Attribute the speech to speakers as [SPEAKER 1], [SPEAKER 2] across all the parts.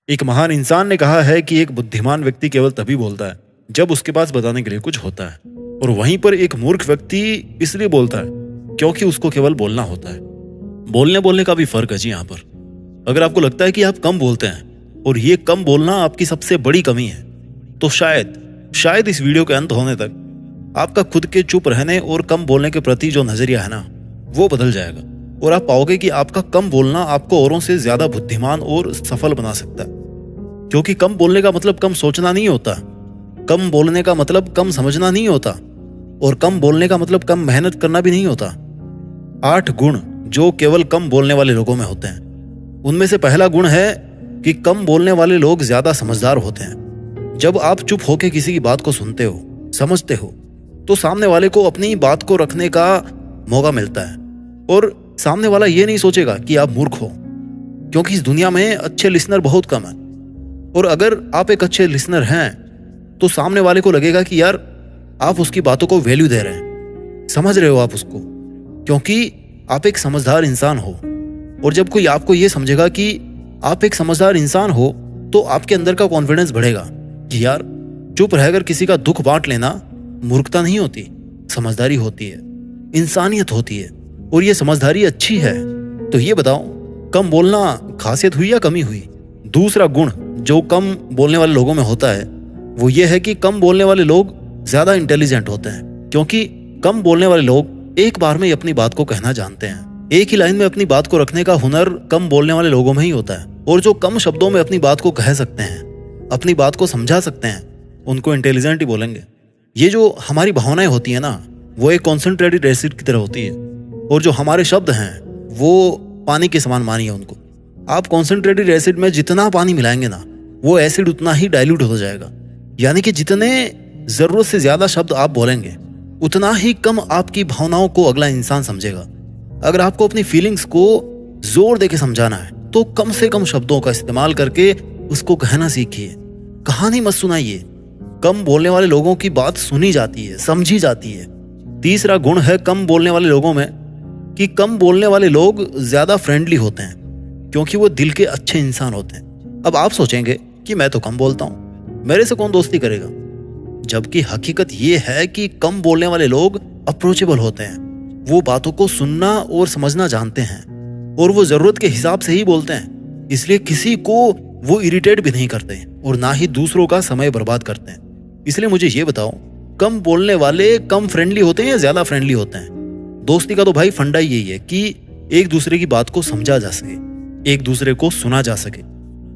[SPEAKER 1] एक महान इंसान ने कहा है कि एक बुद्धिमान व्यक्ति केवल तभी बोलता है जब उसके पास बताने के लिए कुछ होता है, और वहीं पर एक मूर्ख व्यक्ति इसलिए बोलता है क्योंकि उसको केवल बोलना होता है। बोलने बोलने का भी फर्क है जी। यहाँ पर अगर आपको लगता है कि आप कम बोलते हैं और ये कम बोलना आपकी सबसे बड़ी कमी है, तो शायद इस वीडियो के अंत होने तक आपका खुद के चुप रहने और कम बोलने के प्रति जो नजरिया है ना, वो बदल जाएगा और आप पाओगे कि आपका कम बोलना आपको औरों से ज्यादा बुद्धिमान और सफल बना सकता है। क्योंकि कम बोलने का मतलब कम सोचना नहीं होता, कम बोलने का मतलब कम समझना नहीं होता, और कम बोलने का मतलब कम मेहनत करना भी नहीं होता। 8 गुण जो केवल कम बोलने वाले लोगों में होते हैं, उनमें से पहला गुण है कि कम बोलने वाले लोग ज्यादा समझदार होते हैं। जब आप चुप होकर किसी की बात को सुनते हो, समझते हो, तो सामने वाले को अपनी बात को रखने का मौका मिलता है, और सामने वाला ये नहीं सोचेगा कि आप मूर्ख हो, क्योंकि इस दुनिया में अच्छे लिसनर बहुत कम है। और अगर आप एक अच्छे लिसनर हैं तो सामने वाले को लगेगा कि यार आप उसकी बातों को वैल्यू दे रहे हैं, समझ रहे हो आप उसको, क्योंकि आप एक समझदार इंसान हो। और जब कोई आपको ये समझेगा कि आप एक समझदार इंसान हो, तो आपके अंदर का कॉन्फिडेंस बढ़ेगा कि यार चुप रहकर किसी का दुख बांट लेना मूर्खता नहीं होती, समझदारी होती है, इंसानियत होती है, और ये समझदारी अच्छी है। तो ये बताओ, कम बोलना खासियत हुई या कमी हुई? दूसरा गुण जो कम बोलने वाले लोगों में होता है वो ये है कि कम बोलने वाले लोग ज्यादा इंटेलिजेंट होते हैं, क्योंकि कम बोलने वाले लोग एक बार में ही अपनी बात को कहना जानते हैं। एक ही लाइन में अपनी बात को रखने का हुनर कम बोलने वाले लोगों में ही होता है। और जो कम शब्दों में अपनी बात को कह सकते हैं, अपनी बात को समझा सकते हैं, उनको इंटेलिजेंट ही बोलेंगे। ये जो हमारी भावनाएं होती है ना, वो एक कॉन्सेंट्रेटेड एसिड की तरह होती है, और जो हमारे शब्द हैं वो पानी के समान मानिए उनको। आप कॉन्सेंट्रेटेड एसिड में जितना पानी मिलाएंगे ना, वो एसिड उतना ही डाइल्यूट हो जाएगा। यानी कि जितने जरूरत से ज्यादा शब्द आप बोलेंगे, उतना ही कम आपकी भावनाओं को अगला इंसान समझेगा। अगर आपको अपनी फीलिंग्स को जोर देके समझाना है, तो कम से कम शब्दों का इस्तेमाल करके उसको कहना सीखिए। कहानी मत सुनाइए। कम बोलने वाले लोगों की बात सुनी जाती है, समझी जाती है। तीसरा गुण है कम बोलने वाले लोगों में कि कम बोलने वाले लोग ज्यादा फ्रेंडली होते हैं, क्योंकि वो दिल के अच्छे इंसान होते हैं। अब आप सोचेंगे कि मैं तो कम बोलता हूं, मेरे से कौन दोस्ती करेगा? जबकि हकीकत ये है कि कम बोलने वाले लोग अप्रोचेबल होते हैं। वो बातों को सुनना और समझना जानते हैं, और वो जरूरत के हिसाब से ही बोलते हैं। इसलिए किसी को वो इरिटेट भी नहीं करते, और ना ही दूसरों का समय बर्बाद करते हैं। इसलिए मुझे ये बताओ, कम बोलने वाले कम फ्रेंडली होते हैं या ज्यादा फ्रेंडली होते हैं? दोस्ती का तो भाई फंडा यही है कि एक दूसरे की बात को समझा जा सके, एक दूसरे को सुना जा सके,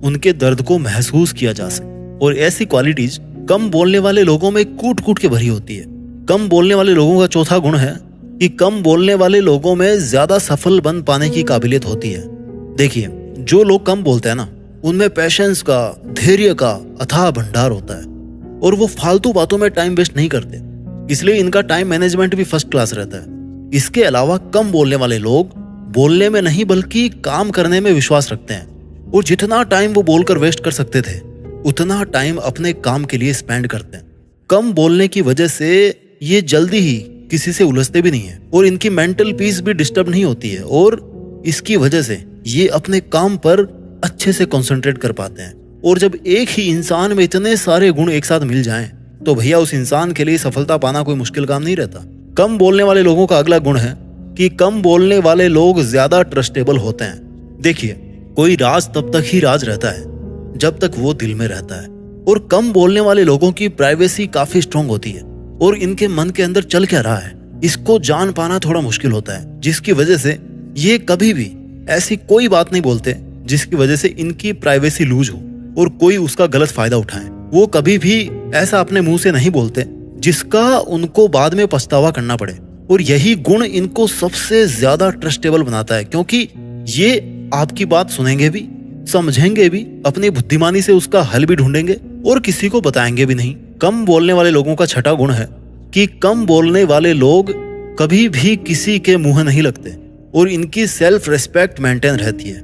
[SPEAKER 1] उनके दर्द को महसूस किया जा सके। और ऐसी क्वालिटीज कम बोलने वाले लोगों में कूट कूट के भरी होती है। कम बोलने वाले लोगों का चौथा गुण है कि कम बोलने वाले लोगों में ज्यादा सफल बन पाने की काबिलियत होती है। देखिए, जो लोग कम बोलते हैं ना, उनमें पेशेंस का, धैर्य का अथाह भंडार होता है, और वो फालतू बातों में टाइम वेस्ट नहीं करते। इसलिए इनका टाइम मैनेजमेंट भी फर्स्ट क्लास रहता है। इसके अलावा कम बोलने वाले लोग बोलने में नहीं बल्कि काम करने में विश्वास रखते हैं, और जितना टाइम वो बोलकर वेस्ट कर सकते थे, उतना टाइम अपने काम के लिए स्पेंड करते हैं। कम बोलने की वजह से ये जल्दी ही किसी से उलझते भी नहीं है, और इनकी मेंटल पीस भी डिस्टर्ब नहीं होती है, और इसकी वजह से ये अपने काम पर अच्छे से कंसंट्रेट कर पाते हैं। और जब एक ही इंसान में इतने सारे गुण एक साथ मिल जाएं, तो भैया उस इंसान के लिए सफलता पाना कोई मुश्किल काम नहीं रहता। कम बोलने वाले लोगों का अगला गुण है कि कम बोलने वाले लोग ज्यादा ट्रस्टेबल होते हैं। देखिए, कोई राज तब तक ही राज रहता है जब तक वो दिल में रहता है, और कम बोलने वाले लोगों की प्राइवेसी काफी स्ट्रांग होती है, और इनके मन के अंदर चल क्या रहा है इसको जान पाना थोड़ा मुश्किल होता है, जिसकी वजह से ये कभी भी ऐसी कोई बात नहीं बोलते जिसकी वजह से इनकी प्राइवेसी लूज हो और कोई उसका गलत फायदा उठाए। वो कभी भी ऐसा अपने मुंह से नहीं बोलते जिसका उनको बाद में पछतावा करना पड़े, और यही गुण इनको सबसे ज्यादा ट्रस्टेबल बनाता है, क्योंकि ये आपकी बात सुनेंगे भी, समझेंगे भी, अपनी बुद्धिमानी से उसका हल भी ढूंढेंगे, और किसी को बताएंगे भी नहीं। कम बोलने वाले लोगों का छठा गुण है कि कम बोलने वाले लोग कभी भी किसी के मुंह नहीं लगते, और इनकी सेल्फ रिस्पेक्ट मेंटेन रहती है।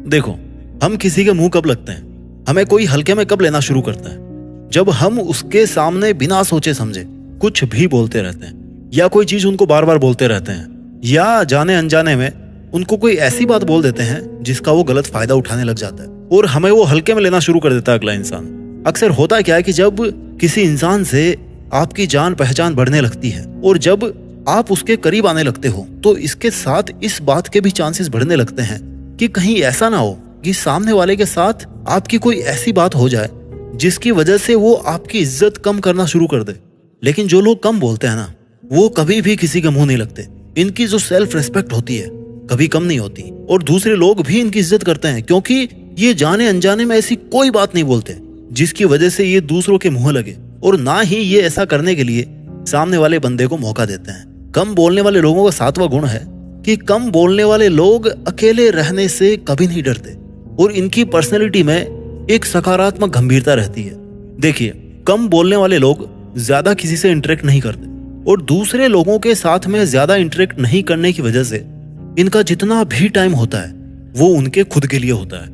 [SPEAKER 1] देखो, हम किसी के मुंह कब लगते हैं, हमें कोई हल्के में कब लेना शुरू करता है? जब हम उसके सामने बिना सोचे समझे कुछ भी बोलते रहते हैं, या कोई चीज उनको बार बार बोलते रहते हैं, या जाने अनजाने में उनको कोई ऐसी बात बोल देते हैं जिसका वो गलत फायदा उठाने लग जाता है और हमें वो हल्के में लेना शुरू कर देता है अगला इंसान। अक्सर होता क्या है कि जब किसी इंसान से आपकी जान पहचान बढ़ने लगती है और जब आप उसके करीब आने लगते हो तो इसके साथ इस बात के भी चांसेस बढ़ने लगते हैं कि कहीं ऐसा ना हो कि सामने वाले के साथ आपकी कोई ऐसी बात हो जाए जिसकी वजह से वो आपकी इज्जत कम करना शुरू कर दे। लेकिन जो लोग कम बोलते हैं ना, वो कभी भी किसी के मुंह नहीं लगते। इनकी जो सेल्फ रिस्पेक्ट होती है कभी कम नहीं होती और दूसरे लोग भी इनकी इज्जत करते हैं क्योंकि ये जाने अनजाने में ऐसी कोई बात नहीं बोलते जिसकी वजह से ये दूसरों के मुंह लगे, और ना ही ये ऐसा करने के लिए सामने वाले बंदे को मौका देते हैं। कम बोलने वाले लोगों का 7वां गुण है कि कम बोलने वाले लोग अकेले रहने से कभी नहीं डरते और इनकी पर्सनैलिटी में एक सकारात्मक गंभीरता रहती है। देखिए, कम बोलने वाले लोग ज्यादा किसी से इंटरेक्ट नहीं करते और दूसरे लोगों के साथ में ज्यादा इंटरेक्ट नहीं करने की वजह से इनका जितना भी टाइम होता है वो उनके खुद के लिए होता है।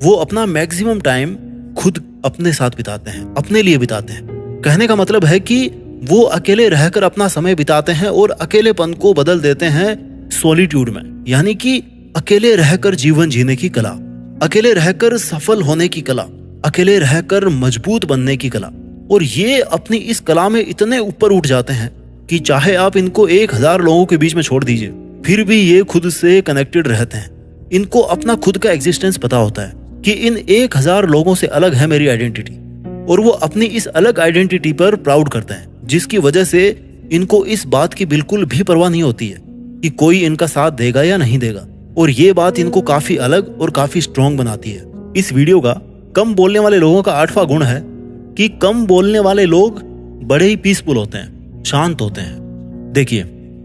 [SPEAKER 1] वो अपना मैक्सिमम टाइम खुद अपने साथ बिताते हैं, अपने लिए बिताते हैं। कहने का मतलब है कि वो अकेले रहकर अपना समय बिताते हैं और अकेलेपन को बदल देते हैं सॉलिट्यूड में, यानी कि अकेले रहकर जीवन जीने की कला, अकेले रहकर सफल होने की कला, अकेले रहकर मजबूत बनने की कला। और ये अपनी इस कला में इतने ऊपर उठ जाते हैं कि चाहे आप इनको 1000 लोगों के बीच में छोड़ दीजिए फिर भी ये खुद से कनेक्टेड रहते हैं। इनको अपना खुद का एग्जिस्टेंस पता होता है कि इन 1000 लोगों से अलग है मेरी आइडेंटिटी, और वो अपनी इस अलग आइडेंटिटी पर प्राउड करते हैं, जिसकी वजह से इनको इस बात की बिल्कुल भी परवाह नहीं होती है कि कोई इनका साथ देगा या नहीं देगा। और ये बात इनको काफी अलग और काफी स्ट्रॉन्ग बनाती है। इस वीडियो का कम बोलने वाले लोगों का 8वां गुण है कि कम बोलने वाले लोग बड़े ही पीसफुल होते हैं, शांत होते हैं। देखिए,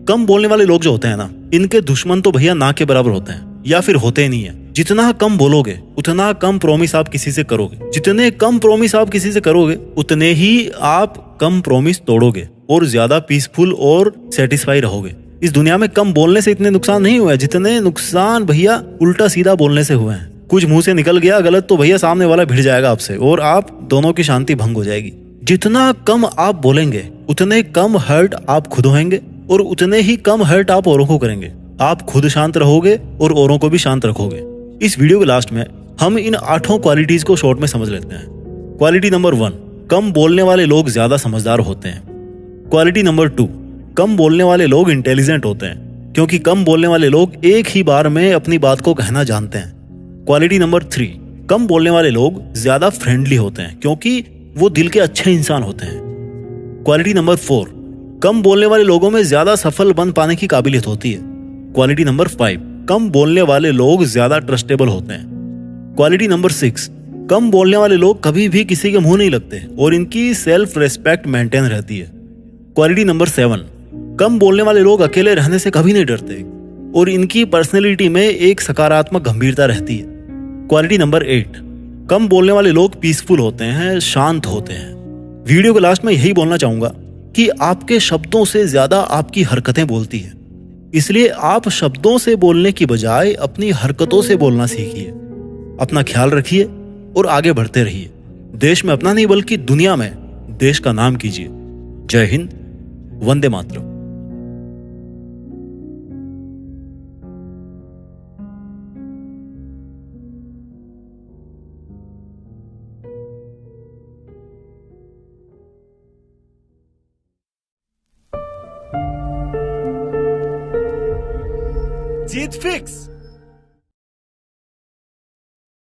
[SPEAKER 1] कम बोलने वाले लोग जो होते हैं ना, इनके दुश्मन तो भैया ना के बराबर होते हैं या फिर होते ही नहीं है। जितना कम बोलोगे उतना कम प्रॉमिस आप किसी से करोगे, जितने कम प्रॉमिस आप किसी से करोगे उतने ही आप कम प्रॉमिस तोड़ोगे और ज्यादा पीसफुल और सेटिस्फाई रहोगे। इस दुनिया में कम बोलने से इतने नुकसान नहीं हुए जितने नुकसान भैया उल्टा सीधा बोलने से हुए हैं। कुछ मुंह से निकल गया गलत तो भैया सामने वाला भिड़ जाएगा आपसे और आप दोनों की शांति भंग हो जाएगी। जितना कम आप बोलेंगे उतने कम हर्ट आप खुद होंगे और उतने ही कम हर्ट आप औरों को करेंगे। आप खुद शांत रहोगे और औरों को भी शांत रखोगे। इस वीडियो के लास्ट में हम इन 8 क्वालिटीज को शॉर्ट में समझ लेते हैं। क्वालिटी नंबर 1, कम बोलने वाले लोग ज्यादा समझदार होते हैं। क्वालिटी नंबर 2, कम बोलने वाले लोग इंटेलिजेंट होते हैं क्योंकि कम बोलने वाले लोग एक ही बार में अपनी बात को कहना जानते हैं। क्वालिटी नंबर 3, कम बोलने वाले लोग ज्यादा फ्रेंडली होते हैं क्योंकि वो दिल के अच्छे इंसान होते हैं। क्वालिटी नंबर 4, कम बोलने वाले लोगों में ज्यादा सफल बन पाने की काबिलियत होती है। क्वालिटी नंबर 5, कम बोलने वाले लोग ज्यादा ट्रस्टेबल होते हैं। क्वालिटी नंबर 6, कम बोलने वाले लोग कभी भी किसी के मुंह नहीं लगते और इनकी सेल्फ रेस्पेक्ट मेंटेन रहती है। क्वालिटी नंबर 7, कम बोलने वाले लोग अकेले रहने से कभी नहीं डरते और इनकी पर्सनैलिटी में एक सकारात्मक गंभीरता रहती है। क्वालिटी नंबर 8, कम बोलने वाले लोग पीसफुल होते हैं, शांत होते हैं। वीडियो के लास्ट में यही बोलना चाहूंगा कि आपके शब्दों से ज्यादा आपकी हरकतें बोलती है, इसलिए आप शब्दों से बोलने की बजाय अपनी हरकतों से बोलना सीखिए। अपना ख्याल रखिए और आगे बढ़ते रहिए। देश में अपना नहीं बल्कि दुनिया में देश का नाम कीजिए। जय हिंद, वंदे मातरम।
[SPEAKER 2] जीत फिक्स।